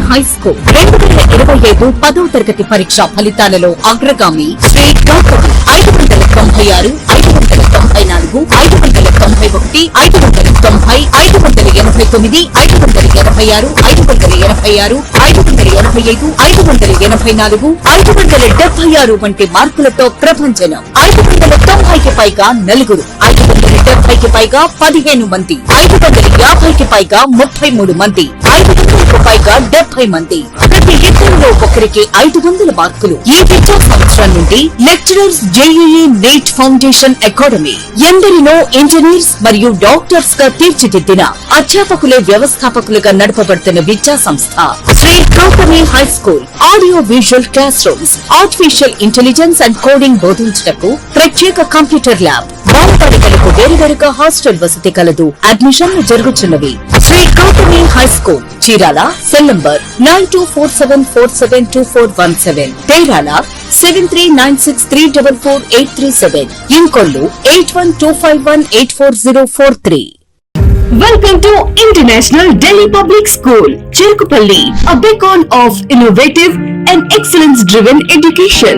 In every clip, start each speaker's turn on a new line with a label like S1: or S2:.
S1: High school 2025 10వ తరగతి పరీక్ష ఫలితాలలో అగ్రగామి శ్రీ గౌతమి 596, 594, 591, 590, 589, 586, 586, 585, 584, 576 వంటి మార్కులతో ప్రభంజనం. 590కి పైగా నలుగురు, 570కి పైగా 15 మంది, 550కి పైగా 33 మంది, 500కు పైగా 70 మంది. ప్రతి ఇద్దరిలో ఒకరికి 500 మార్కులు. ఈ విద్యా సంవత్సరం నుండి lecturers JEE NEET foundation academy ఎందరినో ఇంజనీర్స్ మరియు డాక్టర్స్ గా తీర్చిదిద్దిన అధ్యాపకులే వ్యవస్థాపకులుగా నడపబడుతున్న విద్యా సంస్థ Sri Gautami high school. Audio visual classrooms, artificial intelligence and coding బోధించటకు ప్రత్యేక కంప్యూటర్ ల్యాబ్, బాలబాలికలకు వేరువేరుగా హాస్టల్ వసతి కలదు. అడ్మిషన్లు జరుగుతున్నవి. Sri Gautami high school, Chirala. Cell number 9247472417, Terala 7396344837, Inkollu 8125184043. Welcome to International Delhi Public School, Cherukupalli, a beacon of innovative and excellence-driven education.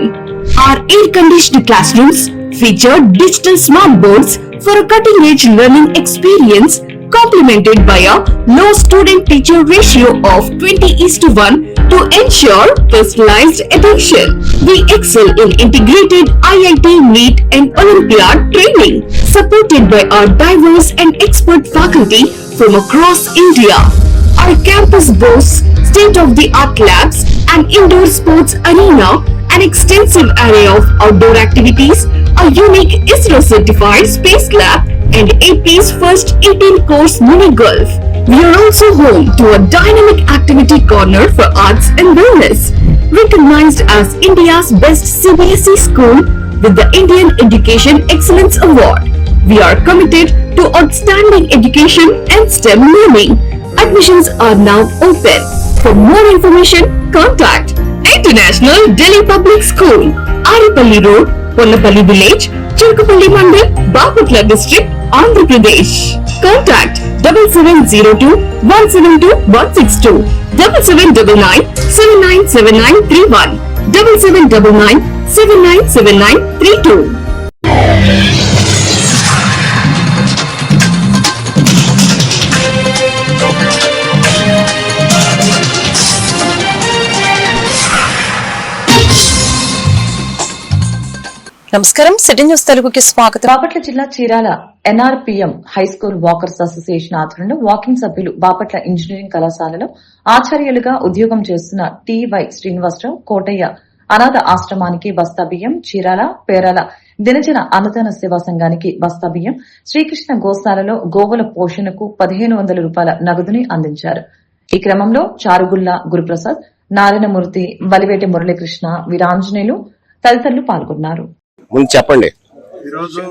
S1: Our air-conditioned classrooms feature digital smart boards for a cutting-edge learning experience, complemented by a low student-teacher ratio of 20:1 to ensure personalized attention. We excel in integrated IIT, NEET and Olympiad training, supported by our diverse and expert faculty from across India. Our campus boasts state-of-the-art labs, an indoor sports arena, an extensive array of outdoor activities, a unique ISRO-certified space lab, and AP's first 18-course mini golf. We are also home to a dynamic activity corner for arts and wellness. Recognized as India's best CBSE school with the Indian Education Excellence Award, we are committed to outstanding education and STEM learning. Admissions are now open. For more information, contact International Delhi Public School, Aripalli Road, Ponnapalli Village, Cherukupalli Mandal, Bapatla District, Andhra Pradesh. Contact 7702-172-162, 7799-797931, 7799-797932.
S2: నమస్కారం. City news తెలుగుకి స్వాగతం.
S3: బాపట్ల జిల్లా Chirala ఎన్ఆర్పీఎం high school walkers association ఆధ్వర్యంలో walking సభ్యులు Bapatla engineering కళాశాలలో ఆచార్యులుగా ఉద్యోగం చేస్తున్న TY Srinivasarao Kotaiah అనాథ ఆశ్రమానికి బస్తా బియ్యం, చీరాల పేరాల దినజన అన్నదాన సేవా సంఘానికి బస్తా బియ్యం, శ్రీకృష్ణ గోశాలలో గోవుల పోషణకు 1500 రూపాయల నగదుని అందించారు. ఈ క్రమంలో చారుగుళ్ల గురుప్రసాద్, నారాయణమూర్తి, వలివేటి మురళీకృష్ణ, వీరాంజనేయులు తదితరులు పాల్గొన్నారు.
S4: ముందు చెప్పండి.
S5: ఈరోజు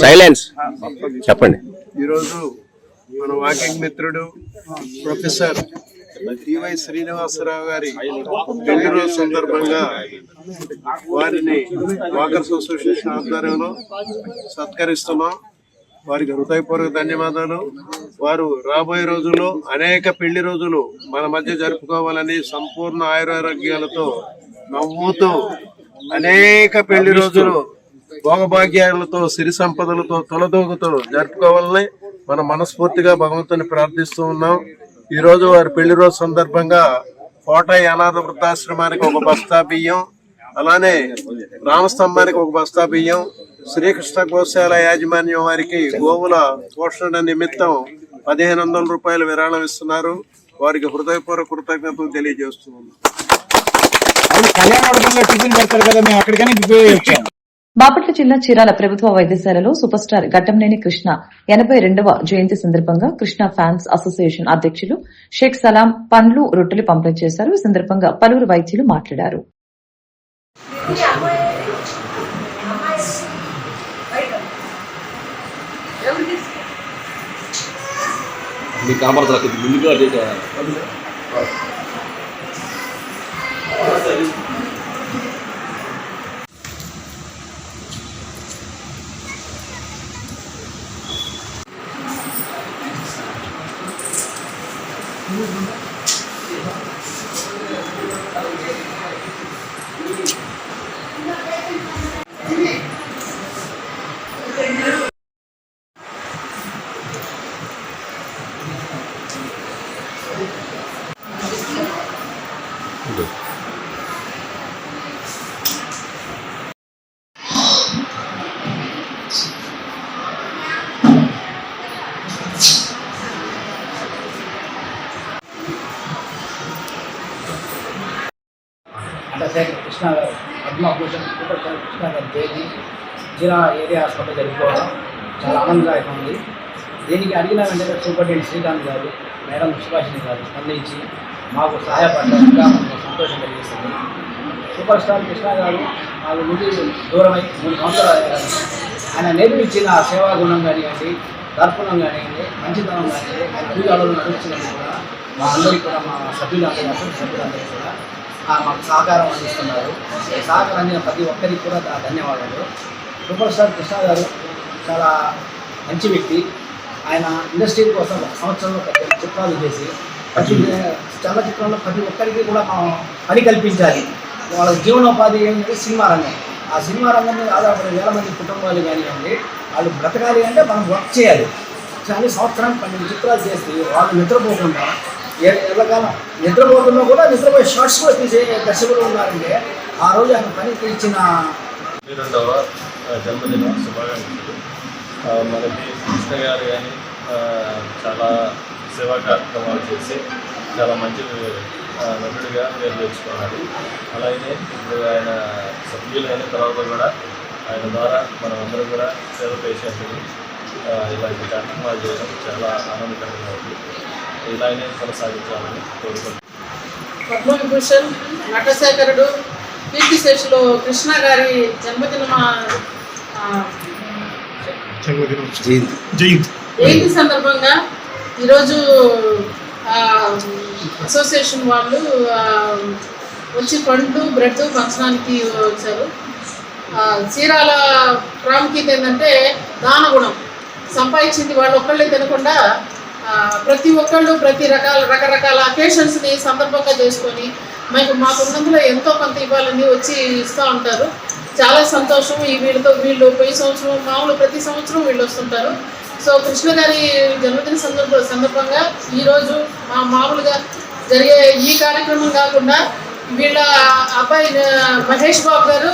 S4: సైలెన్స్ చెప్పండి.
S5: ఈరోజు మన వాకింగ్ మిత్రుడు ప్రొఫెసర్ టీవై శ్రీనివాసరావు గారి పెళ్లి రోజు సందర్భంగా వారిని వాకర్స్ అసోసియేషన్ ఆధ్వర్యంలో సత్కరిస్తున్నాం. వారికి హృదయపూర్వక ధన్యవాదాలు. వారు రాబోయే రోజుల్లో అనేక పెళ్లి రోజులు మన మధ్య జరుపుకోవాలని సంపూర్ణ ఆయురారోగ్యాలతో నవ్వుతూ అనేక పెళ్లి రోజులు భోగభాగ్యాలతో సిరి సంపదలతో తొలదూగుతూ జరుపుకోవాలని మనం మనస్ఫూర్తిగా భగవంతుని ప్రార్థిస్తూ ఉన్నాం. ఈ రోజు వారి పెళ్లి రోజు సందర్భంగా కోటయ్య అనాథ వృద్ధాశ్రమానికి ఒక బస్తా బియ్యం, అలానే రామస్తంభానికి ఒక బస్తా బియ్యం, శ్రీకృష్ణ గోశాల యాజమాన్యం వారికి గోవుల పోషణ నిమిత్తం 1500 రూపాయలు విరాళం ఇస్తున్నారు. వారికి హృదయపూర్వక కృతజ్ఞతలు తెలియజేస్తున్నాం.
S3: బాపట్ల జిల్లా చీరాల ప్రభుత్వ వైద్యశాలలో సూపర్ స్టార్ ఘట్టంనేని కృష్ణ 82వ జయంతి సందర్భంగా కృష్ణ ఫ్యాన్స్ అసోసియేషన్ అధ్యక్షులు షేక్ సలాం పండ్లు, రొట్టెలు పంపిణీ చేశారు. ఈ సందర్భంగా పలువురు వైద్యులు మాట్లాడారు.
S6: అండర్శేఖర్ కృష్ణ గారు పద్మభూషణ్ సూపర్ స్టార్ కృష్ణ గారి జయంతి జిల్లా ఏరియా హాస్పిటల్ జరుపుకోవడం చాలా ఆనందదాయకం ఉంది. దీనికి అడిగిన వెంటనే సూపరింటెండెంట్ శ్రీకాంత్ గారు, మేడం సుభాషిణి గారు స్పందించి మాకు సహాయపడడం ఇంకా మనకు సంతోషం కలిగిస్తుంది. సూపర్ స్టార్ కృష్ణ గారు మాకు నుండి దూరమై 3 సంవత్సరాలు అయ్యారు. ఆయన నేర్పించిన సేవా గుణం కానివ్వండి, దర్పణం కానివ్వండి, మంచితనం కానివ్వండి, ఆయన పూజలు నడిపించినప్పుడు కూడా మా అందరికీ కూడా మా సభ్యులందరూ అసలు సభ్యులందరికీ కూడా మాకు సహకారం అందిస్తున్నారు. సహకారం అందిన ప్రతి ఒక్కరికి కూడా ధన్యవాదాలు. సూపర్ స్టార్ కృష్ణ గారు చాలా మంచి వ్యక్తి. ఆయన ఇండస్ట్రీ కోసం 1 సంవత్సరంలో పెద్ద చిత్రాలు చేసి ప్రతి చలనచిత్రంలో ప్రతి ఒక్కరికి కూడా మనం పని కల్పించాలి. వాళ్ళ జీవనోపాధి ఏంటంటే సినిమా రంగం. ఆ సినిమా రంగం మీద ఆధారపడే వేల మంది కుటుంబాలు కానివ్వండి, వాళ్ళు బ్రతకాలి అంటే మనం వర్క్ చేయాలి. కానీ సంవత్సరానికి 12 చిత్రాలు చేసి వాళ్ళు నిద్రపోకుండా ఎల్లకాలం నిద్రపోతున్నా కూడా నిద్రపోయే షార్ట్స్ కూడా తీసే దర్శకులు ఉన్నారంటే ఆ రోజు ఆయన పనికి ఇచ్చిన
S7: 2వ జన్మదిన శుభాకాంక్షలు. మనకి కృష్ణ గారు కానీ చాలా సేవా కార్యక్రమాలు చేసి చాలా మంచి నటుడిగా పేరు తెచ్చుకున్నారు. అలాగే ఇప్పుడు ఆయన సభ్యులు అయిన తర్వాత కూడా ఆయన ద్వారా మనం అందరూ కూడా సేవ పేషెంట్ని ఇలాంటి కార్యక్రమాలు చేయడం చాలా ఆనందకరంగా ఉంది. ఇలానే కొనసాగించాలని కోరుకుంటున్నాను.
S8: పద్మవిభూషణ్ నటశేఖరుడు కీర్తిశేషులు కృష్ణ గారి జయంతి సందర్భంగా ఈరోజు అసోసియేషన్ వాళ్ళు వచ్చి పండు బ్రెడ్ పంచడానికి వచ్చారు. చీరాల ప్రాముఖ్యత ఏంటంటే దాన గుణం. సంపాదించింది వాళ్ళు ఒక్కళ్ళే తినకుండా ప్రతి ఒక్కళ్ళు రకరకాల అకేషన్స్ని సందర్భంగా చేసుకొని మాకున్నందులో ఎంతో కొంత ఇవ్వాలని వచ్చి ఇస్తూ ఉంటారు. చాలా సంతోషం. వీళ్ళు పోయి సంవత్సరం మామూలు ప్రతి సంవత్సరం వీళ్ళు వస్తుంటారు. సో కృష్ణ గారి జన్మదిన సందర్భంగా ఈరోజు మామూలుగా జరిగే ఈ కార్యక్రమం కాకుండా వీళ్ళ అబ్బాయి మహేష్ బాబు గారు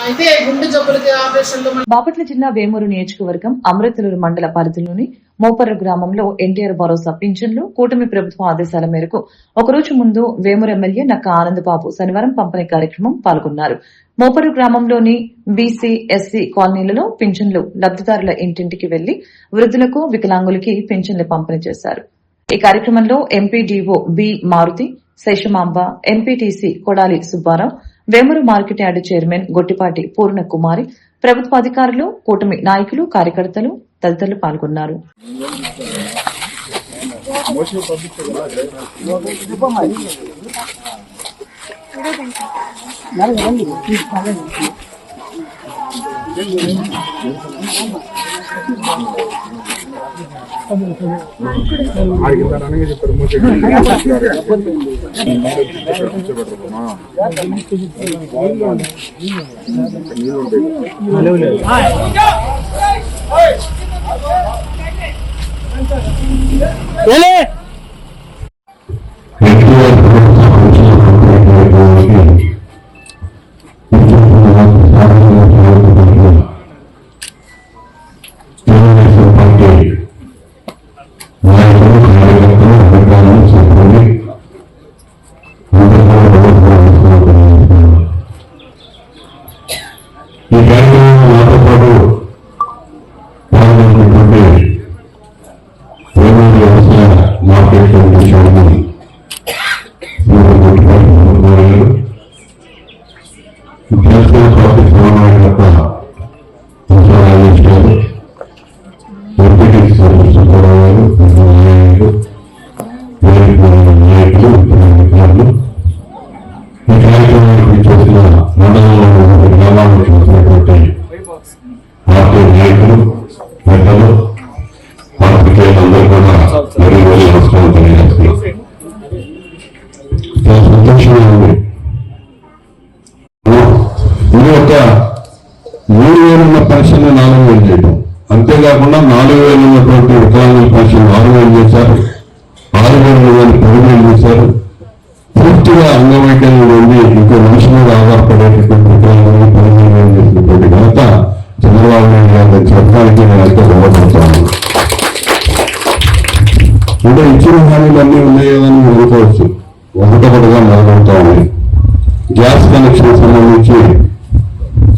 S8: అయితే గుండె జబ్బులకి ఆపరేషన్లు.
S3: బాపట్ల జిల్లా వేమూరు నియోజకవర్గం అమృతలూరు మండల పరిధిలోని మోపర్రు గ్రామంలో ఎన్టీఆర్ భరోసా పింఛన్లు కూటమి ప్రభుత్వ ఆదేశాల మేరకు ఒకరోజు ముందు వేమూరు ఎమ్మెల్యే నక్క ఆనందబాబు శనివారం పంపిణీ కార్యక్రమం పాల్గొన్నారు. మోపర్రు గ్రామంలోని బీసీ, ఎస్సీ కాలనీలలో పింఛన్లు లబ్దిదారుల ఇంటింటికి వెళ్లి వృద్ధులకు, వికలాంగులకి పింఛన్లు పంపిణీ చేశారు. ఈ కార్యక్రమంలో MPDO B Maruti, Seshamamba, MPTC Kodali Subbarao, Vemuru market yard chairman Gottipati Purna Kumari, ప్రభుత్వ అధికారులు, కూటమి నాయకులు, కార్యకర్తలు తదితరులు పాల్గొన్నారు.
S9: అందరూ కూడా వెరీ వెరీ నమస్కారం తెలియజేస్తున్నాం. అంతేకాకుండా 4,000 ఉన్నటువంటి వికలాంగుల పెన్షన్ 6,000 చేశారు, 6,000 10,000 చేశారు. పూర్తిగా అంగవైకల్యం ఉంది ఇంకో మనిషి మీద ఆధారపడేటటువంటి వికలాంగులు 15,000 చేసినటువంటి ఘనత చంద్రబాబు నాయుడు గారిని చెప్పడానికి నేను ఎంతో గర్వపడతాను. అంటే ఇచ్చిన హామీలు అన్నీ ఉన్నాయి కదా అని మీరు అనుకోవచ్చు. ఒకటొకటిగా మొదలవుతా ఉన్నాయి. గ్యాస్ కనెక్షన్ సంబంధించి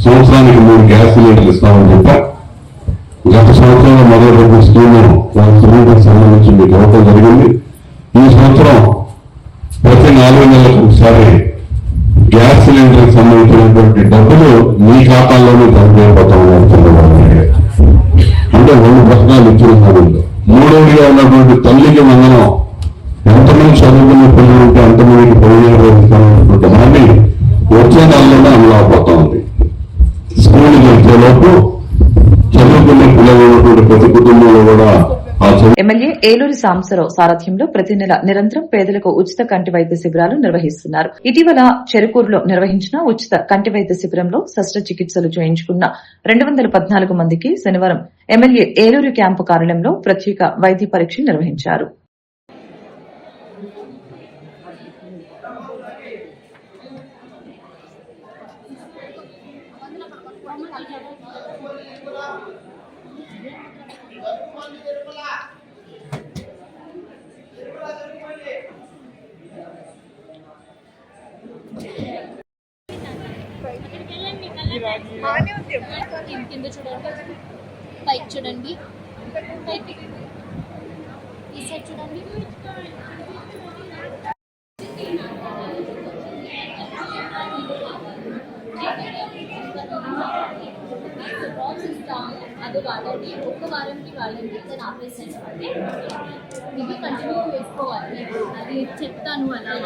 S9: సంవత్సరానికి 3 గ్యాస్ సిలిండర్లు ఇస్తామని చెప్పా. గత సంవత్సరంలో మొదలుపెట్టిన స్కీమ్ వాళ్ళ సిలిండర్కి సంబంధించి మీకు ఇవ్వడం జరిగింది. ఈ సంవత్సరం ప్రతి 4 నెలలకు ఒకసారి గ్యాస్ సిలిండర్కి సంబంధించినటువంటి డబ్బులు మీ ఖాతాల్లోనే జమ ఉన్నారు చంద్రబాబు నాయుడు. అంటే 2 పథకాలు ఇచ్చిన సమయంలో 3వదిగా ఉన్నటువంటి తల్లికి వందనం, ఎంతమంది చదువుకున్న పిల్లలు ఉంటే అంతమందికి 15,000 ఇస్తామన్నటువంటి హామీ వచ్చే నెలలోనే అమలు అవబోతా ఉంది. స్కూల్కి వెళ్తేలోపు చదువుకునే పిల్లలు ఉన్నటువంటి ప్రతి కుటుంబంలో కూడా
S3: ఎమ్మెల్యే ఏలూరి సాంబశివరావు సారథ్యంలో ప్రతి నెల నిరంతరం పేదలకు ఉచిత కంటి వైద్య శిబిరాలు నిర్వహిస్తున్నారు. ఇటీవల చెరుకూరులో నిర్వహించిన ఉచిత కంటి వైద్య శిబిరంలో శస్త్రచికిత్సలు చేయించుకున్న 214 మందికి శనివారం ఎమ్మెల్యే ఏలూరు క్యాంపు కార్యాలయంలో ప్రత్యేక వైద్య పరీక్ష నిర్వహించారు.
S10: కింద చూడండి, పైకి చూడండి, ఈ సైడ్ చూడండి. అది వాడండి, 1 వారంకి వాడండి, దాన్ని ఆపేసేసుకోండి. ఇది కంటిన్యూ చేసుకోవాలి. అది చెప్తాను అలా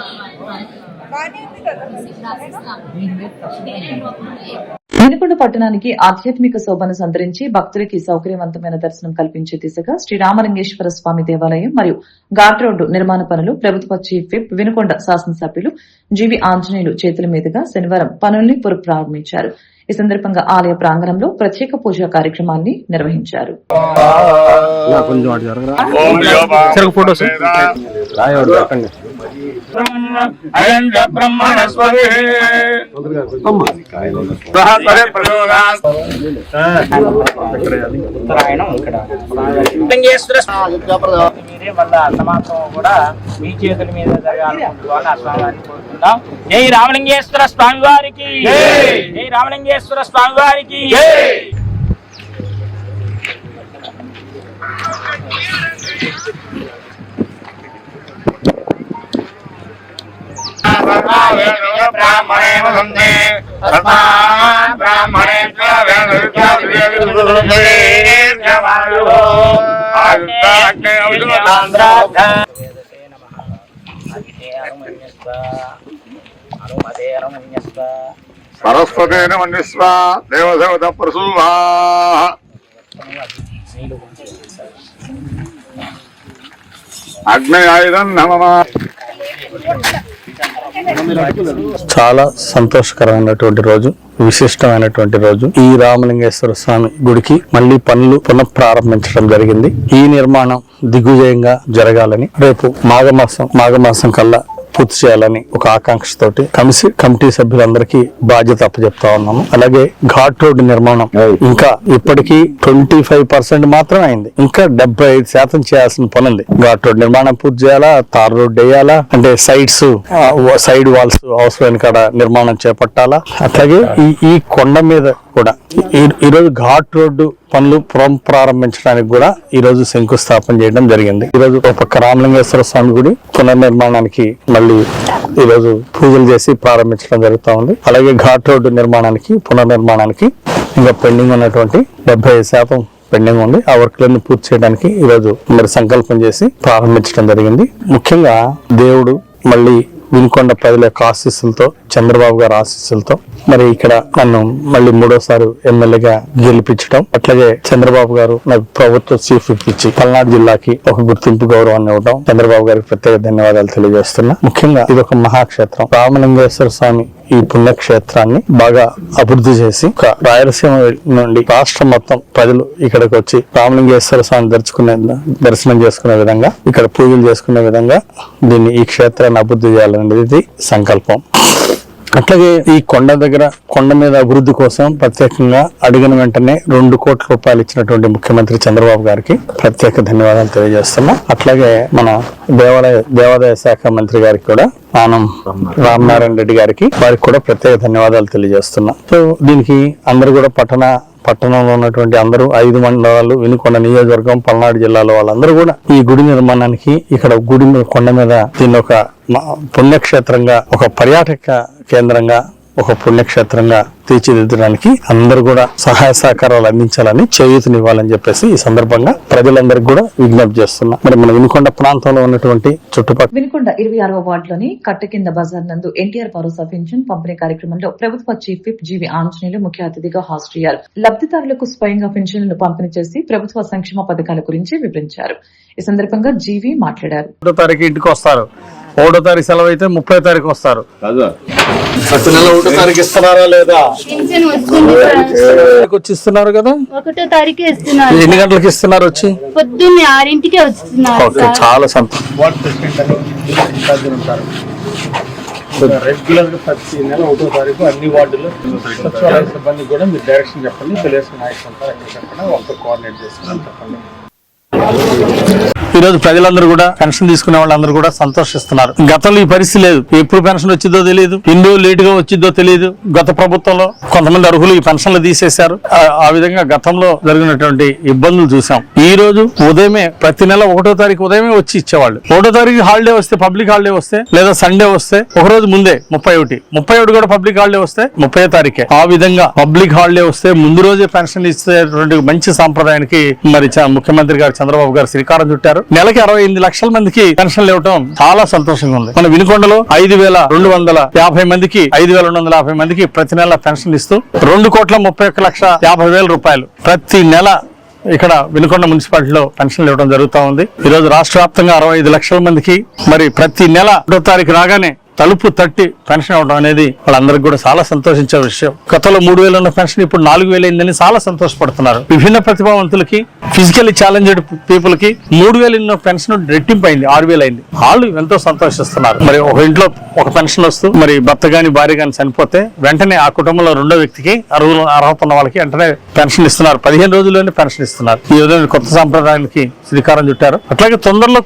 S3: వినుకొండ పట్టణానికి ఆధ్యాత్మిక శోభను సంతరించి భక్తులకి సౌకర్యవంతమైన దర్శనం కల్పించే దిశగా శ్రీరామలింగేశ్వర స్వామి దేవాలయం మరియు ఘాట్ రోడ్డు నిర్మాణ పనులు ప్రభుత్వ చీఫ్ విప్ వినుకొండ శాసనసభ్యులు జీవి ఆంజనేయులు చేతుల మీదుగా శనివారం పనుల్ని ప్రారంభించారు. ఈ సందర్భంగా ఆలయ ప్రాంగణంలో ప్రత్యేక పూజా కార్యక్రమాన్ని నిర్వహించారు.
S6: సమాప్తం కూడా మీ చేతుల మీద జరగాలనుకుంటున్నాను అస్వామివారిని కోరుకుందాం. జై రామలింగేశ్వర స్వామి వారికి, జై రామలింగేశ్వర స్వామి వారికి.
S11: సరస్వతేన మన్యస్వ దేవదేవత ప్రసూభా అగ్నయాయుధం నమః.
S7: చాలా సంతోషకరమైనటువంటి రోజు, విశిష్టమైనటువంటి రోజు. ఈ రామలింగేశ్వర స్వామి గుడికి మళ్లీ పనులు పునః ప్రారంభించడం జరిగింది. ఈ నిర్మాణం దిగ్విజయంగా జరగాలని రేపు మాఘమాసం కల్లా పూర్తి చేయాలని ఒక ఆకాంక్షతోటి కమిటీ సభ్యులందరికీ బాధ్యత అప్పచెప్తా ఉన్నాము. అలాగే ఘాట్ రోడ్డు నిర్మాణం ఇంకా ఇప్పటికీ 25% మాత్రమే అయింది. ఇంకా 75% చేయాల్సిన పని ఉంది. ఘాట్ రోడ్ నిర్మాణం పూర్తి చేయాలా, తార్ రోడ్డు వేయాలా, అంటే సైడ్ వాల్స్ అవసరమైన కాడ నిర్మాణం చేపట్టాలా. అట్లాగే ఈ కొండ మీద కూడా ఈరోజు ఘాట్ రోడ్డు పనులు ప్రారంభించడానికి కూడా ఈ రోజు శంకుస్థాపన చేయడం జరిగింది. ఈ రోజు ఒక పక్క రామలింగేశ్వర స్వామి గుడి పునర్నిర్మాణానికి మళ్ళీ ఈ రోజు పూజలు చేసి ప్రారంభించడం జరుగుతూ ఉంది. అలాగే ఘాట్ రోడ్డు పునర్నిర్మాణానికి ఇంకా పెండింగ్ ఉన్నటువంటి 75% పెండింగ్ ఉంది. ఆ వర్క్లన్నీ పూర్తి చేయడానికి ఈ రోజు మరి సంకల్పం చేసి ప్రారంభించడం జరిగింది. ముఖ్యంగా దేవుడు మళ్ళీ వినుకొండ ప్రజల యొక్క ఆశీస్సులతో, చంద్రబాబు గారి ఆశీస్సులతో మరి ఇక్కడ నన్ను మళ్ళీ 3వసారి ఎమ్మెల్యేగా గెలిపించడం, అట్లాగే చంద్రబాబు గారు నాకు ప్రభుత్వ చీఫ్ విప్ ఇచ్చి పల్నాడు జిల్లాకి ఒక గుర్తింపు గౌరవాన్ని ఇవ్వడం చంద్రబాబు గారికి ప్రత్యేక ధన్యవాదాలు తెలియజేస్తున్నా. ముఖ్యంగా ఇది ఒక మహాక్షేత్రం. రామలింగేశ్వర స్వామి
S12: ఈ పుణ్యక్షేత్రాన్ని బాగా అభివృద్ధి చేసి ఒక రాయలసీమ నుండి రాష్ట్రం మొత్తం ప్రజలు ఇక్కడికి వచ్చి రామలింగేశ్వర స్వామి దర్శనం చేసుకునే విధంగా, ఇక్కడ పూజలు చేసుకునే విధంగా ఈ క్షేత్రాన్ని అభివృద్ధి చేయాలనేది సంకల్పం. అట్లాగే ఈ కొండ మీద అభివృద్ధి కోసం ప్రత్యేకంగా అడిగిన వెంటనే 2 కోట్ల రూపాయలు ఇచ్చినటువంటి ముఖ్యమంత్రి చంద్రబాబు గారికి ప్రత్యేక ధన్యవాదాలు తెలియజేస్తున్నాం. అట్లాగే మన దేవాదాయ శాఖ మంత్రి గారికి కూడా ఆనం రామనారాయణ రెడ్డి గారికి వారికి కూడా ప్రత్యేక ధన్యవాదాలు తెలియజేస్తున్నాం. సో దీనికి అందరూ కూడా పట్టణంలో ఉన్నటువంటి అందరూ 5 మండలాలు, వినుకొండ నియోజకవర్గం, పల్నాడు జిల్లాలో వాళ్ళందరూ కూడా ఈ గుడి నిర్మాణానికి, ఇక్కడ గుడి కొండ మీద దీన్ని ఒక పుణ్యక్షేత్రంగా, ఒక పర్యాటక కేంద్రంగా, ఒక పుణ్యక్షేత్రంగా తీర్చిదిద్దడానికి అందరూ కూడా సహాయ సహకారాలు అందించాలని, చేయూతనివ్వాలని చెప్పేసి ఈ సందర్భంగా ప్రజలందరికీ కూడా విజ్ఞప్తి చేస్తున్నా. మరి మన వినుకొండ ప్రాంతంలో ఉన్నటువంటి చుట్టుపక్కల
S3: వినుకొండ 26వ వార్డులోని కట్టకింద బజార్ నందు ఎన్టీఆర్ భరోసా పింఛన్ పంపిణీ కార్యక్రమంలో ప్రభుత్వ చీఫ్ విప్ జీవి ఆంజనేయులు ముఖ్య అతిథిగా హాజరయ్యారు. లబ్దిదారులకు స్వయంగా పింఛన్లను పంపిణీ చేసి ప్రభుత్వ సంక్షేమ పథకాల గురించి వివరించారు. ఈ సందర్భంగా జీవి మాట్లాడారు.
S12: 1వ తారీఖు ఇంటికి వస్తారు, 1వ తారీఖు సెలవు అయితే 30వ తారీఖు వస్తారు. ప్రతి నెల 1వ తారీఖు ఇస్తున్నారా లేదా? వచ్చి ఇస్తున్నారు కదా.
S10: 1వ తారీఖు ఇస్తున్నారు.
S12: ఎన్ని గంటలకు ఇస్తున్నారు? వచ్చి
S10: పొద్దున్నే 6ంటికే వస్తున్నారు.
S12: చాలా సంతోషం.
S7: రెగ్యులర్ గా ప్రతి నెల 1వ తారీఖు అన్ని వార్డుల్లో సచివాలయ సిబ్బంది కూడా మీరు డైరెక్షన్ చెప్పండి, తెలుగుదేశం నాయకులు ఉంటారు ఎక్కడ చెప్పండి, వాళ్ళతో కోఆర్డినేట్ చేసుకుని చెప్పండి.
S12: ఈ రోజు ప్రజలందరూ కూడా పెన్షన్ తీసుకునే వాళ్ళందరూ కూడా సంతోషిస్తున్నారు. గతంలో ఈ పరిస్థితి లేదు. ఎప్పుడు పెన్షన్ వచ్చిందో తెలియదు, ఎన్నో లేట్ గా వచ్చిందో తెలియదు. గత ప్రభుత్వంలో కొంతమంది అర్హులు ఈ పెన్షన్లు తీసేశారు. ఆ విధంగా గతంలో జరిగినటువంటి ఇబ్బందులు చూసాం. ఈ రోజు ఉదయమే, ప్రతి నెల 1వ తారీఖు ఉదయమే వచ్చి ఇచ్చేవాళ్ళు. 1వ తారీఖు హాలిడే వస్తే, పబ్లిక్ హాలిడే వస్తే, లేదా సండే వస్తే ఒక రోజు ముందే 31 కూడా పబ్లిక్ హాలిడే వస్తే 30వ తారీఖే. ఆ విధంగా పబ్లిక్ హాలిడే వస్తే ముందు రోజే పెన్షన్ ఇచ్చేటువంటి మంచి సాంప్రదాయానికి మరి ముఖ్యమంత్రి గారు చంద్రబాబు గారు శ్రీకారం చుట్టారు. నెలకి 68 లక్షల మందికి పెన్షన్లు ఇవ్వడం చాలా సంతోషంగా ఉంది. మన వినుకొండలో 5,250 మందికి 5,250 మందికి ప్రతి నెల పెన్షన్ ఇస్తూ 2,31,50,000 రూపాయలు ప్రతి నెల ఇక్కడ వినుకొండ మున్సిపాలిటీలో పెన్షన్లు ఇవ్వడం జరుగుతూ ఉంది. ఈ రోజు రాష్ట్ర వ్యాప్తంగా 65 లక్షల మందికి మరి ప్రతి నెల 1వ తారీఖు రాగానే తలుపు తట్టి పెన్షన్ ఇవ్వడం అనేది వాళ్ళందరికీ కూడా చాలా సంతోషించే విషయం. గతంలో 3,000 ఉన్న పెన్షన్ ఇప్పుడు 4,000 అయిందని చాలా సంతోషపడుతున్నారు. విభిన్న ప్రతిభావంతులకి, ఫిజికల్లీ ఛాలెంజ్డ్ పీపుల్ కి 3,000 ఉన్న పెన్షన్ రెట్టింపు అయింది, 6,000 అయింది. వాళ్ళు ఎంతో సంతోషిస్తున్నారు. మరి ఒక ఇంట్లో ఒక పెన్షన్ వస్తూ మరి భర్త గాని భార్య గాని చనిపోతే వెంటనే ఆ కుటుంబంలో 2వ వ్యక్తికి అర్హత ఉన్న వాళ్ళకి వెంటనే పెన్షన్ ఇస్తున్నారు. 15 రోజుల్లోనే పెన్షన్ ఇస్తున్నారు. ఈ విధంగా కొత్త సాంప్రదాయానికి శ్రీకారం చుట్టారు. అట్లాగే తొందరలోనే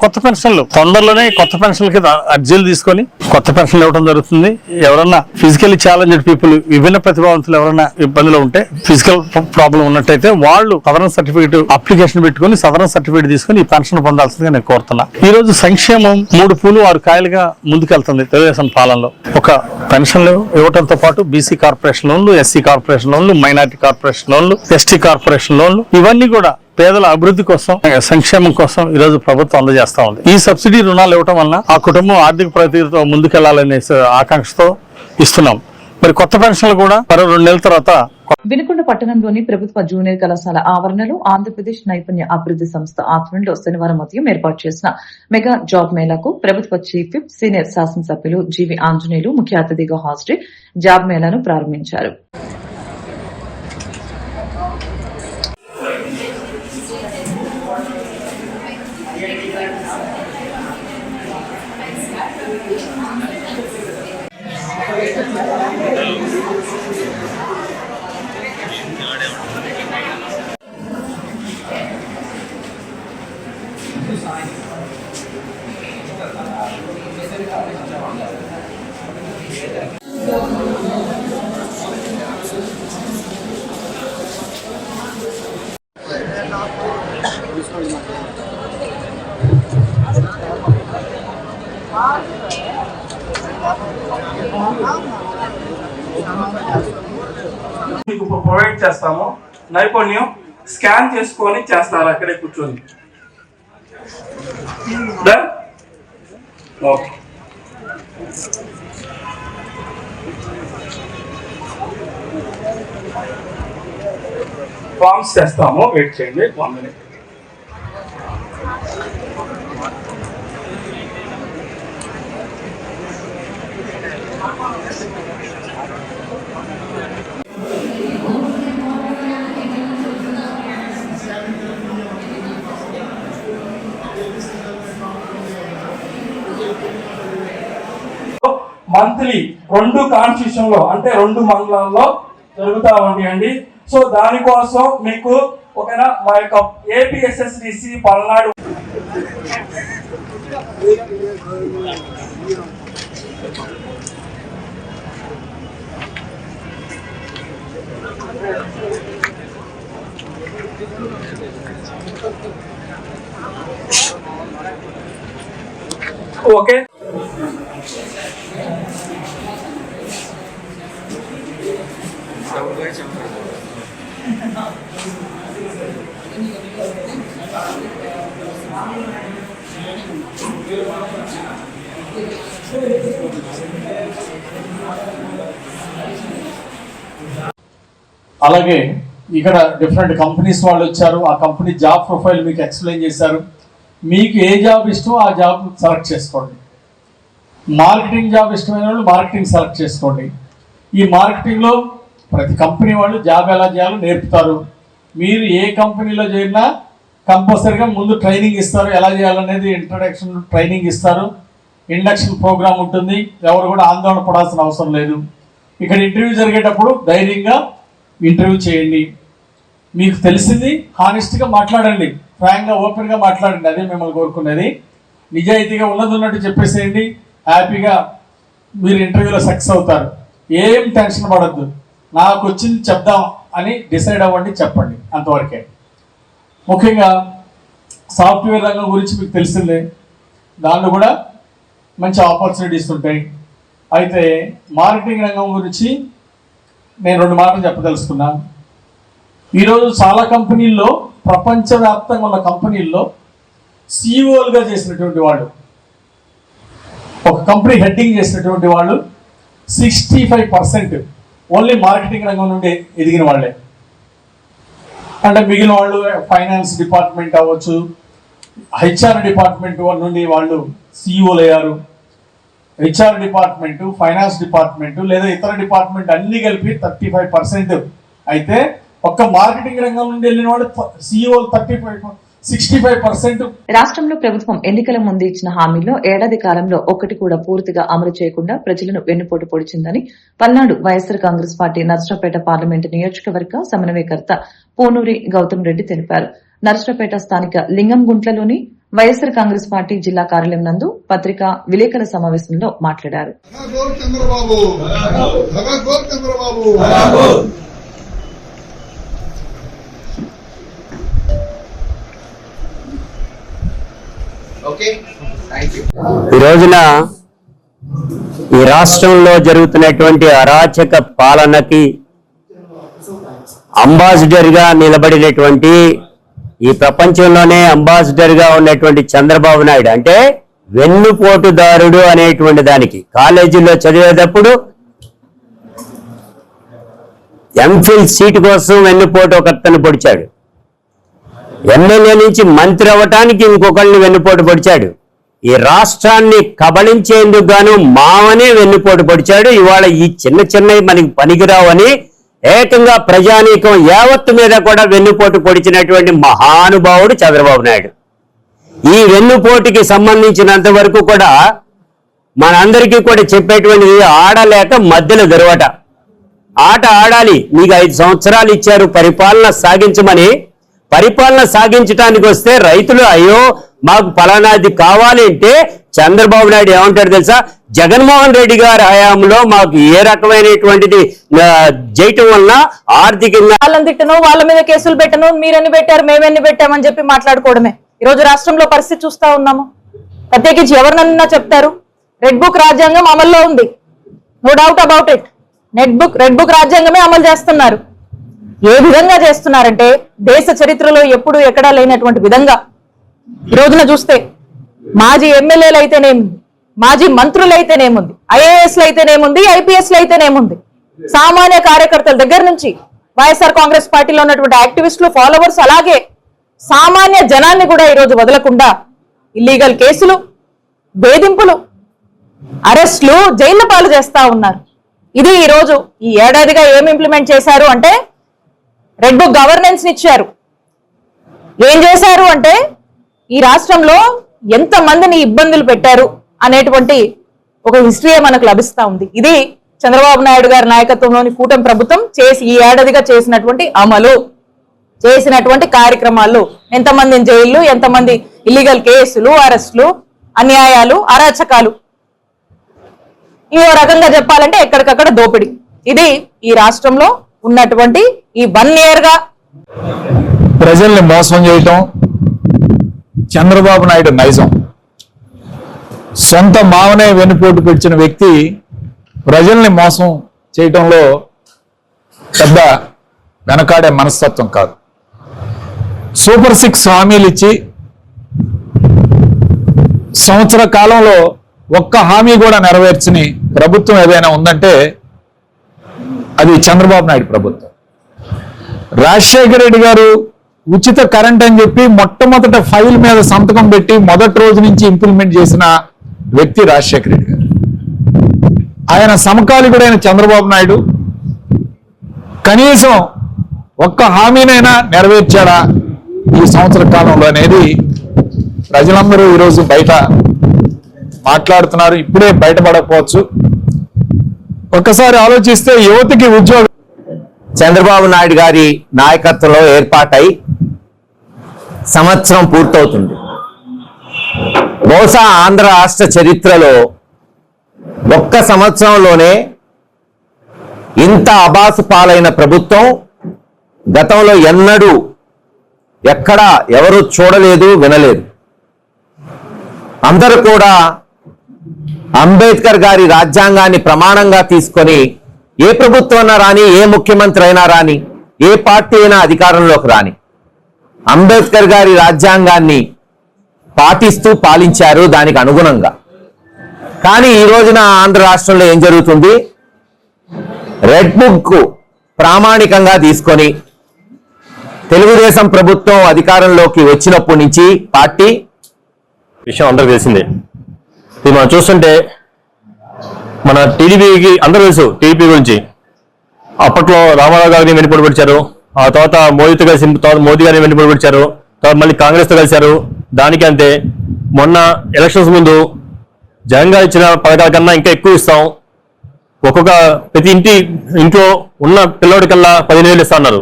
S12: కొత్త పెన్షన్లకి అర్జీలు తీసుకొని కొత్త పెన్షన్లు ఇవ్వడం జరుగుతుంది. ఎవరన్నా ఫిజికల్లీ ఛాలెంజ్డ్ పీపుల్, విభిన్న ప్రతిభావంతులు ఎవరైనా ఇబ్బందులు ఉంటే, ఫిజికల్ ప్రాబ్లం ఉన్నట్టయితే వాళ్ళు సదరన్ సర్టిఫికేట్ అప్లికేషన్ పెట్టుకుని సదరన్ సర్టిఫికేట్ తీసుకుని ఈ పెన్షన్ పొందాల్సిందిగా నేను కోరుతున్నా. ఈ రోజు సంక్షేమం 3 పూలు 6 కాయలుగా ముందుకెళ్తుంది తెలుగుదేశం పాలనలో. ఒక పెన్షన్లు ఇవ్వడంతో పాటు బీసీ కార్పొరేషన్ లోన్లు, ఎస్సీ కార్పొరేషన్ లోన్లు, మైనారిటీ కార్పొరేషన్ లోన్లు, ఎస్టీ కార్పొరేషన్ లోన్లు, ఇవన్నీ కూడా పేదల అభివృద్ధి కోసం, సంక్షేమం కోసం ఈ రోజు ప్రభుత్వం అందజేస్తా ఉంది. ఈ సబ్సిడీ రుణాలు ఇవ్వడం వలన ఆ కుటుంబం ఆర్థిక ప్రగతితో ముందుకెళ్లాలనే ఆకాంక్షతో ఇస్తున్నాం. మరి కొత్త పెన్షన్లు కూడా మరో 2 నెలల తర్వాత.
S3: వినుకొండ పట్టణంలోని ప్రభుత్వ జూనియర్ కళాశాల ఆవరణలో ఆంధ్రప్రదేశ్ నైపుణ్య అభివృద్ధి సంస్థ ఆధ్వర్యంలో శనివారం ఉదయం ఏర్పాటు చేసిన మెగా జాబ్ మేళాకు ప్రభుత్వ చీఫ్ విప్ సీనియర్ శాసనసభ్యులు జీవి ఆంజనేయులు ముఖ్య అతిథిగా హాజరై జాబ్ మేళాను ప్రారంభించారు.
S13: మీకు ప్రొవైడ్ చేస్తాము. నైపుణ్యం స్కాన్ చేసుకొని చేస్తారు అక్కడే కూర్చొని. ఓకే, ఫార్మ్స్ చేస్తాము, వెయిట్ చేయండి 1 minute. మంత్లీ 2 కాన్స్టిట్యూషన్ లో అంటే 2 మండలాల్లో జరుగుతూ ఉంటాయండి. సో దానికోసం మీకు ఓకేనా మా యొక్క ఏపీఎస్ఎస్డిసి పల్నాడు ఓకే
S12: అలాగే ఇక్కడ డిఫరెంట్ కంపెనీస్ వాళ్ళు వచ్చారు. ఆ కంపెనీ జాబ్ ప్రొఫైల్ మీకు ఎక్స్ప్లెయిన్ చేశారు. మీకు ఏ జాబ్ ఇష్టమో ఆ జాబ్ సెలెక్ట్ చేసుకోండి. మార్కెటింగ్ జాబ్ ఇష్టమైన వాళ్ళు మార్కెటింగ్ సెలెక్ట్ చేసుకోండి. ఈ మార్కెటింగ్లో ప్రతి కంపెనీ వాళ్ళు జాబ్ ఎలా చేయాలో నేర్పుతారు. మీరు ఏ కంపెనీలో చేరినా కంపల్సరీగా ముందు ట్రైనింగ్ ఇస్తారు. ఎలా చేయాలనేది ఇంట్రడక్షన్ ట్రైనింగ్ ఇస్తారు. ఇండక్షన్ ప్రోగ్రామ్ ఉంటుంది. ఎవరు కూడా ఆందోళన పడాల్సిన అవసరం లేదు. ఇక్కడ ఇంటర్వ్యూ జరిగేటప్పుడు ధైర్యంగా ఇంటర్వ్యూ చేయండి. మీకు తెలిసింది హానెస్ట్గా మాట్లాడండి, ఫ్రాంక్గా ఓపెన్గా మాట్లాడండి. అదే మిమ్మల్ని కోరుకునేది. నిజాయితీగా ఉన్నది ఉన్నట్టు చెప్పేసేయండి. హ్యాపీగా మీరు ఇంటర్వ్యూలో సక్సెస్ అవుతారు. ఏం టెన్షన్ పడద్దు. నాకు వచ్చింది చెప్దాం అని డిసైడ్ అవ్వండి, చెప్పండి, అంతవరకే. ముఖ్యంగా సాఫ్ట్వేర్ రంగం గురించి మీకు తెలిసిందే. దాంట్లో కూడా మంచి ఆపర్చునిటీస్ ఉంటాయి. అయితే మార్కెటింగ్ రంగం గురించి నేను 2 మాటలు చెప్పదలుచుకున్నాను. ఈరోజు చాలా కంపెనీల్లో, ప్రపంచవ్యాప్తంగా ఉన్న కంపెనీల్లో సిఇఓలుగా చేసినటువంటి వాళ్ళు, ఒక కంపెనీ హెడ్డింగ్ చేసినటువంటి వాళ్ళు 65% ఓన్లీ మార్కెటింగ్ రంగం నుండి ఎదిగిన వాళ్ళే. అంటే మిగిలిన వాళ్ళు ఫైనాన్స్ డిపార్ట్మెంట్ అవ్వచ్చు, హెచ్ఆర్ డిపార్ట్మెంట్ నుండి వాళ్ళు సిఇఓలు అయ్యారు. హెచ్ఆర్ డిపార్ట్మెంటు, ఫైనాన్స్ డిపార్ట్మెంటు లేదా ఇతర డిపార్ట్మెంట్ అన్ని కలిపి 35%. అయితే ఒక్క మార్కెటింగ్ రంగం నుండి వెళ్ళిన వాళ్ళు సిఇఓలు 65%.
S3: రాష్ట్రంలో ప్రభుత్వం ఎన్నికల ముందు ఇచ్చిన హామీల్లో ఏడాది కాలంలో ఒక్కటి కూడా పూర్తిగా అమలు చేయకుండా ప్రజలను వెన్నుపోటు పొడిచిందని పల్నాడు వైఎస్సార్ కాంగ్రెస్ పార్టీ నర్సరావుపేట పార్లమెంటు నియోజకవర్గ సమన్వయకర్త పోనూరి గౌతమ్ రెడ్డి తెలిపారు. నర్సరావుపేట స్థానిక లింగంగుంట్లలోని వైఎస్సార్ కాంగ్రెస్ పార్టీ జిల్లా కార్యాలయం నందు పత్రికా విలేకరుల సమావేశంలో మాట్లాడారు.
S4: ఈ రోజున ఈ రాష్ట్రంలో జరుగుతున్నటువంటి అరాచక పాలనకి అంబాసిడర్ గా నిలబడినటువంటి, ఈ ప్రపంచంలోనే అంబాసిడర్ గా ఉన్నటువంటి చంద్రబాబు నాయుడు అంటే వెన్నుపోటుదారుడు అనేటువంటి దానికి కాలేజీలో చదివేటప్పుడు ఎంఫిల్ సీటు కోసం వెన్నుపోటు ఒకతను పొడిచాడు. ఎమ్మెల్యే నుంచి మంత్రి అవ్వటానికి ఇంకొకరిని వెన్నుపోటు పొడిచాడు. ఈ రాష్ట్రాన్ని కబళించేందుకు గాను మావనే వెన్నుపోటు పొడిచాడు. ఇవాళ ఈ చిన్న చిన్నవి మనకి పనికిరావని ఏకంగా ప్రజానీకం యావత్తు మీద కూడా వెన్నుపోటు పొడిచినటువంటి మహానుభావుడు చంద్రబాబు నాయుడు. ఈ వెన్నుపోటుకి సంబంధించినంత వరకు కూడా మనందరికీ కూడా చెప్పేటువంటిది ఆడలేక మధ్యలో దొరవట. ఆట ఆడాలి. మీకు 5 సంవత్సరాలు ఇచ్చారు పరిపాలన సాగించమని. పరిపాలన సాగించడానికి వస్తే రైతులు అయ్యో మాకు ఫలానాది కావాలి అంటే చంద్రబాబు నాయుడు ఏమంటాడు తెలుసా? జగన్మోహన్ రెడ్డి గారి హయాంలో మాకు ఏ రకమైనటువంటిది చేయటం వలన ఆర్థికంగా
S2: వాళ్ళని తిట్టను, వాళ్ళ మీద కేసులు పెట్టను, మీరెన్ని పెట్టారు మేమెన్ని పెట్టామని చెప్పి మాట్లాడుకోవడమే. ఈ రోజు రాష్ట్రంలో పరిస్థితి చూస్తా ఉన్నాము. ప్రత్యేకించి ఎవరినన్నా చెప్తారు రెడ్ బుక్ రాజ్యాంగం అమల్లో ఉంది, no doubt about it. Red book రాజ్యాంగమే అమలు చేస్తున్నారు. ఏ విధంగా చేస్తున్నారంటే దేశ చరిత్రలో ఎప్పుడు ఎక్కడా లేనటువంటి విధంగా ఈ రోజున చూస్తే మాజీ ఎమ్మెల్యేలు అయితేనేముంది, మాజీ మంత్రులు అయితేనేముంది, ఐఏఎస్లు అయితేనేముంది, ఐపీఎస్లు అయితేనేముంది, సామాన్య కార్యకర్తల దగ్గర నుంచి వైఎస్ఆర్ కాంగ్రెస్ పార్టీలో ఉన్నటువంటి యాక్టివిస్టులు, ఫాలోవర్స్, అలాగే సామాన్య జనాన్ని కూడా ఈరోజు వదలకుండా ఇల్లీగల్ కేసులు, వేధింపులు, అరెస్టులు, జైళ్ల పాలు చేస్తా ఉన్నారు. ఇది ఈరోజు ఈ ఏడాదిగా ఏం ఇంప్లిమెంట్ చేశారు అంటే రెడ్ బుక్ గవర్నెన్స్ ఇచ్చారు. ఏం చేశారు అంటే ఈ రాష్ట్రంలో ఎంత మందిని ఇబ్బందులు పెట్టారు అనేటువంటి ఒక హిస్టరీ మనకు లభిస్తా ఉంది. ఇది చంద్రబాబు నాయుడు గారి నాయకత్వంలోని కూటమి ప్రభుత్వం ఈ ఏడాదిగా చేసినటువంటి అమలు, చేసినటువంటి కార్యక్రమాలు. ఎంతమంది జైళ్లు, ఎంతమంది ఇల్లీగల్ కేసులు, అరెస్టులు, అన్యాయాలు, అరాచకాలు. ఇంకో రకంగా చెప్పాలంటే ఎక్కడికక్కడ దోపిడీ. ఇది ఈ రాష్ట్రంలో ఉన్నటువంటి ఈ 1 year గా
S11: ప్రజల్ని మోసం చేయటం చంద్రబాబు నాయుడు నైజం. సొంత మావనే వెన్నుపోటు పెట్టిన వ్యక్తి ప్రజల్ని మోసం చేయటంలో పెద్ద వెనకాడే మనస్తత్వం కాదు. సూపర్ 6 హామీలు ఇచ్చి సంవత్సర కాలంలో ఒక్క హామీ కూడా నెరవేర్చని ప్రభుత్వం ఏదైనా ఉందంటే అది చంద్రబాబు నాయుడు ప్రభుత్వం. రాజశేఖర రెడ్డి గారు ఉచిత కరెంట్ అని చెప్పి మొట్టమొదట ఫైల్ మీద సంతకం పెట్టి మొదటి రోజు నుంచి ఇంప్లిమెంట్ చేసిన వ్యక్తి రాజశేఖర రెడ్డి గారు. ఆయన సమకాలీకుడైన చంద్రబాబు నాయుడు కనీసం ఒక్క హామీనైనా నెరవేర్చాడా ఈ సంవత్సర కాలంలో అనేది ప్రజలందరూ ఈరోజు బయట మాట్లాడుతున్నారు. ఇప్పుడే బయటపడకపోవచ్చు. ఒక్కసారి ఆలోచిస్తే యువతకి ఉద్యోగం
S4: చంద్రబాబు నాయుడు గారి నాయకత్వంలో ఏర్పాటై సంవత్సరం పూర్తవుతుంది. బహుశా ఆంధ్ర రాష్ట్ర చరిత్రలో ఒక్క సంవత్సరంలోనే ఇంత అబాసు పాలైన ప్రభుత్వం గతంలో ఎన్నడూ ఎక్కడా ఎవరు చూడలేదు, వినలేదు. అందరూ కూడా అంబేద్కర్ గారి రాజ్యాంగాన్ని ప్రమాణంగా తీసుకొని ఏ ప్రభుత్వం అయినా రాని, ఏ ముఖ్యమంత్రి అయినా రాని, ఏ పార్టీ అయినా అధికారంలోకి రాని అంబేద్కర్ గారి రాజ్యాంగాన్ని పాటిస్తూ పాలించారు దానికి అనుగుణంగా. కానీ ఈ రోజున ఆంధ్ర రాష్ట్రంలో ఏం జరుగుతుంది? రెడ్ బుక్ ప్రామాణికంగా తీసుకొని తెలుగుదేశం ప్రభుత్వం అధికారంలోకి వచ్చినప్పటి నుంచి పార్టీ
S7: విషయం అందరికి తెలిసిందే. ఇది మనం చూస్తుంటే మన టీడీపీకి అందరూ తెలుసు. టీడీపీ గురించి అప్పట్లో రామారావు గారిని వెనుపోటు పెట్టారు, ఆ తర్వాత మోదీతో కలిసి మోదీ గారిని వెనుపోటు పెట్టారు, తర్వాత మళ్ళీ కాంగ్రెస్తో కలిశారు. దానికి అంతే. మొన్న ఎలక్షన్స్ ముందు జగన్ గారు ఇచ్చిన పథకాల కన్నా ఇంకా ఎక్కువ ఇస్తాం, ప్రతి ఇంట్లో ఉన్న పిల్లవాడికల్లా 15,000 ఇస్తా అన్నారు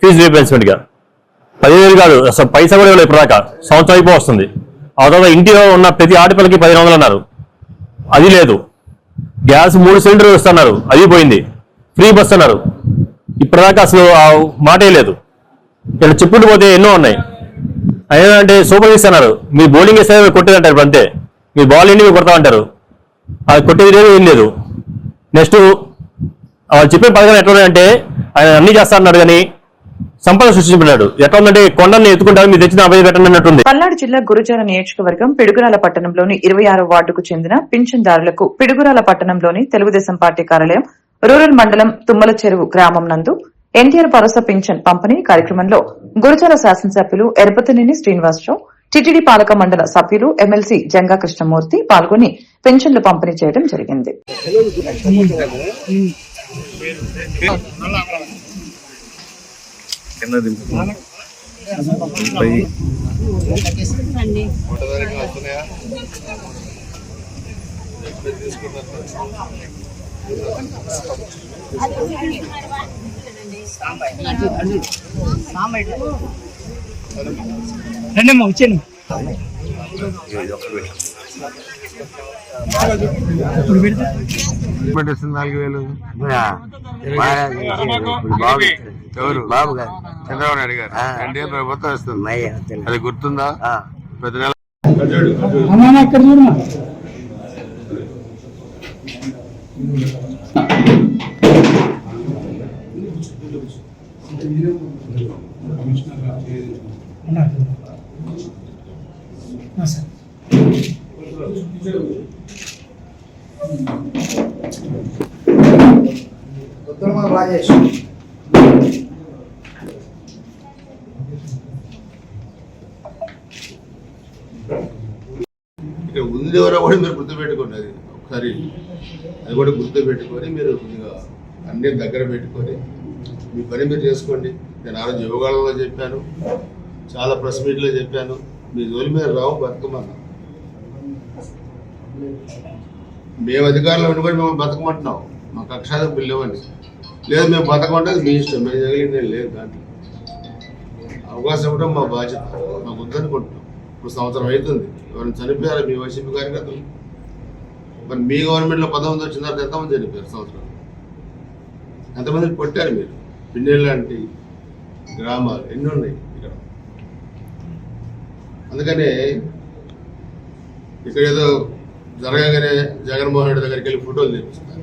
S7: ఫీజు రీప్లేస్మెంట్ గా. 15,000 కాదు, అసలు పైసా కూడా ఇవ్వలేదు ఇప్పటిదాకా. సంవత్సరం అయిపో వస్తుంది. ఆ తర్వాత ఇంటిలో ఉన్న ప్రతి ఆడపిల్లకి 1,500 అన్నారు, అది లేదు. గ్యాస్ 3 సిలిండర్లు ఇస్తున్నారు, అది పోయింది. ఫ్రీ బస్ అన్నారు, ఇప్పటిదాకా అసలు ఆ మాటే లేదు. ఇలా చెప్పుకుంటూ పోతే ఎన్నో ఉన్నాయి. అంటే సూపర్ ఇస్తున్నారు, మీరు బౌలింగ్ వేస్తే కొట్టేదంటారు. ఇప్పుడు అంతే, మీరు బాల్ ఎండి మీరు కొడతామంటారు, అది కొట్టేది లేదు, ఏం లేదు. నెక్స్ట్ వాళ్ళు చెప్పిన పథకాలు ఎట్లా ఉన్నాయంటే ఆయన అన్ని చేస్తా అన్నాడు కానీ సంపద సృష్టించుకున్నాడు. ఎట్లా ఉందంటే కొండల్ని ఎత్తుకుంటారు, మీరు తెచ్చిన అభయ పెట్టండి అన్నట్టుంది.
S3: పల్నాడు జిల్లా గురుజాల నియోజకవర్గం పిడుగురాల పట్టణంలోని 26వ వార్డుకు చెందిన పింఛన్దారులకు పిడుగురాల పట్టణంలోని తెలుగుదేశం పార్టీ కార్యాలయం రూరల్ మండలం తుమ్మల చెరువు గ్రామం నందు ఎన్టీఆర్ భరోసా పింఛన్ పంపిణీ కార్యక్రమంలో గురుజాల శాసనసభ్యులు ఎరపతినేని శ్రీనివాసరావు, టిటిడి పాలక మండల సభ్యులు ఎమ్మెల్సీ జంగా కృష్ణమూర్తి పాల్గొని పెన్షన్లు పంపిణీ చేయడం జరిగింది.
S6: రండమ్మా వచ్చాను.
S5: పెట్టేస్తుంది 4,000. ఎవరు? బాబు గారు, చంద్రబాబు నాయుడు గారు. ఎన్డీఏ ప్రభుత్వం వస్తుంది, అది గుర్తుందా? ప్రతి నెల
S6: అక్కడ చూడమ్మా. రాజేష్
S5: ఇక్కడ ఉంది ఎవరో కూడా మీరు గుర్తుపెట్టుకోండి. అది ఒకసారి అది కూడా గుర్తుపెట్టుకొని మీరు అన్ని దగ్గర పెట్టుకొని మీ పని మీరు చేసుకోండి. నేను ఆ రోజు యువగాళ్ళలో చెప్పాను, చాలా ప్రెస్ మీట్లో చెప్పాను, మీ జోలి మీద రావు బతుకమన్నా. మేము అధికారంలో ఉండి కూడా మేము బతకమంటున్నాం, మా కక్షాలకు పిల్లవని. లేదు మేము బతకమంటే మీ ఇష్టం, మేము జరిగింది లేదు. దాంట్లో అవకాశం ఇవ్వడం మా బాధ్యత, మాకు వద్దనుకుంటున్నాం. ఇప్పుడు సంవత్సరం అవుతుంది, ఎవరైనా చనిపోయారు మీ వైసీపీ కార్యకర్తలు? మరి మీ గవర్నమెంట్లో 19 వచ్చిన తర్వాత ఎంతమంది చనిపోయారు సంవత్సరం? ఎంతమందిని కొట్టారు మీరు? పిన్నెల్ లాంటి గ్రామాలు ఎన్ని ఉన్నాయి ఇక్కడ. అందుకనే ఇక్కడ ఏదో జరగగానే జగన్మోహన్ రెడ్డి దగ్గరికి వెళ్ళి ఫోటోలు తెప్పిస్తారు.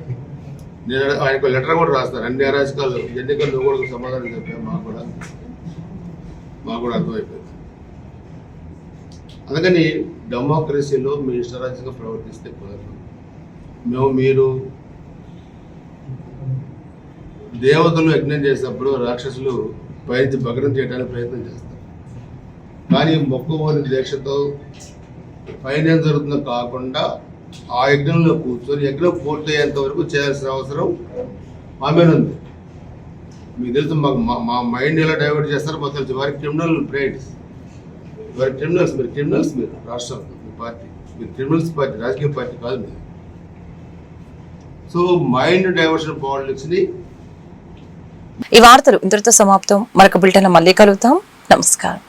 S5: నేను ఆయనకు లెటర్ కూడా రాస్తాను, అన్ని అరాజకాలు ఎన్నికలు నువ్వు కూడా సమాధానం చెప్పాను. మాకు కూడా అర్థమైపోయింది. అందుకని డెమోక్రసీలో మీ ఇష్టరాజ్యంగా ప్రవర్తిస్తే కుదరదు. మీరు దేవతలు యజ్ఞం చేసినప్పుడు రాక్షసులు పైకి భగ్నం చేయడానికి ప్రయత్నం చేస్తారు. కానీ మొక్కుబోని దీక్షతో పైన ఏం జరుగుతుందో కాకుండా ఆ యజ్ఞంలో కూర్చొని యజ్ఞం పూర్తయ్యేంత వరకు చేయాల్సిన అవసరం మా మీద ఉంది. మీకు తెలుసు, మా మైండ్ ఎలా డైవర్ట్ చేస్తారో మాకు తెలుసు. వారి క్రిమినల్ బ్రైడ్స్, వారి క్రిమినల్స్. మీరు క్రిమినల్స్, మీరు రాష్ట్రం, మీ పార్టీ, మీరు క్రిమినల్స్ పార్టీ, రాజకీయ పార్టీ కాదు మీరు. సో మైండ్ డైవర్షన్ పాలిటిక్స్ని.
S3: ఈ వార్తలు ఇంతటితో సమాప్తం. మరొక బులెటిన్ మళ్ళీ కలుగుతాం. నమస్కారం.